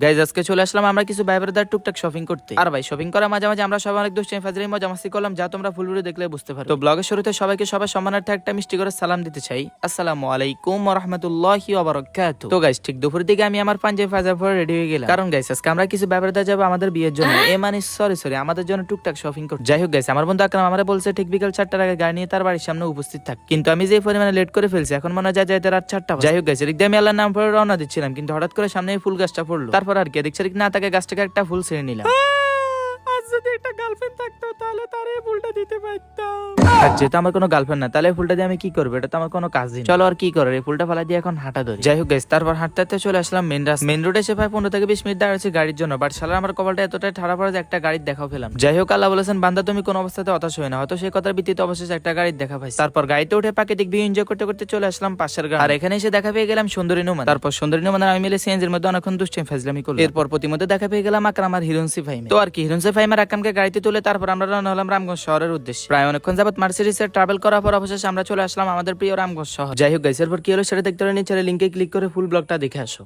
Guys আজকে চলে আসলাম আমরা কিছু ভাই ব্রাদার টুকটাক শপিং করতে। আর ভাই শপিং করার মাঝে মাঝে আমরা সবাই অনেক দুষ্টামি ফাজলামি মজা মাস্তি করলাম, যা তোমরা ফুল ভিডিও দেখলে বুঝতে পারো। তো ব্লগের শুরুতে সবাইকে সবার সম্মানার্থে একটা মিষ্টি করে সালাম দিতে চাই, আসসালামু আলাইকুম ওয়া রাহমাতুল্লাহি ওয়া বারাকাতুহু। তো গাইজ ঠিক দুপুরের দিকে আমি আমার পাঞ্জাবি ফাজার পরে রেডি হয়ে গেলাম, কারণ গাইজ আজকে আমরা কিছু ভাই ব্রাদার যাবো আমাদের বিয়ের জন্য, সরি আমাদের জন্য টুকটাক শপিং করতে। যাই হোক গাইজ আমার বন্ধু আকরাম আমারে বলছে ঠিক বিকাল 4টার আগে গাড়ি নিয়ে তার বাড়ির সামনে উপস্থিত থাক, কিন্তু আমি যে পরিমাণে লেট করে ফেলছি এখন মনে হয় যাইতে রাত 4টা। যাই হোক গাইজ এদিক দিয়ে আমি আল্লাহর নাম পড়ে রওনা দিচ্ছিলাম, কিন্তু হঠাৎ করে সামনে ফুল গাছটা পড়লো। তারপর আর কি এদিক সেদিক না তাকে গাছ থেকে একটা ফুল ছিঁড়ে নিলাম। আজ যদি একটা গার্লফ্রেন্ড থাকতো তাহলে তার এই ফুলটা দিতে পারতাম। যেহেতু আমার কোনো গার্লফ্রেন্ড না, তাহলে ফুলটা দিয়ে আমি কি করবো? এটা তো আমার কোনো কাজ নেই। চলো আর কি করার, এই ফুলটা ফেলা দিয়ে এখন হাঁটা ধরি। যাই হোক গাইস, তারপর হাঁটতে হাঁটতে চলে আসলাম মেন রোডে। এসে প্রায় 15 থেকে 20 মিনিট দাঁড়াচ্ছি গাড়ির জন্য, বাট শালা আমার কপালটা এতটাই ঠাড়া পড়ে যে একটা গাড়ির দেখা পেলাম। যাই হোক আল্লাহ বলেছেন বান্দা তুমি কোন অবস্থাতে হতাশ হয় না, হয়তো সেই কথার ভিত্তিতে অবশেষে একটা গাড়ির দেখা পাইছি। তারপর গাড়িতে উঠে প্রাকৃতিক ভিউ এনজয় করতে করতে চলে আসলাম পাশের গ্রাম। আর এখানে এসে দেখা পেয়ে গেলাম সুন্দরী নুমান। তারপর সুন্দরী নুমান আর আমি মিলে সিএনজির মধ্যে অনেকক্ষণ দুষ্টামি ফাজলামি করলাম। এরপর প্রতিমধ্যে দেখা পেয়ে গেলাম আকরাম আর হিরোইনসি ফাইমে। তো আর কি হিরোইনসি ফাইমার আকরামকে গাড়িতে তুলে তারপর আমরা রওনা হলাম রামগঞ্জ শহরের উদ্দেশ্যে। প্রায় অনেকক্ষণ যাবত মার্সিডিসে ট্রাভেল করার পর অবশেষে আমরা চলে আসলাম আমাদের প্রিয় রামগঞ্জ শহর। যাই হোক গাইস এরপর কি হলো সেটা দেখতে হলে নিচে লিংকে ক্লিক করে ফুল ব্লগটা দেখে আসো।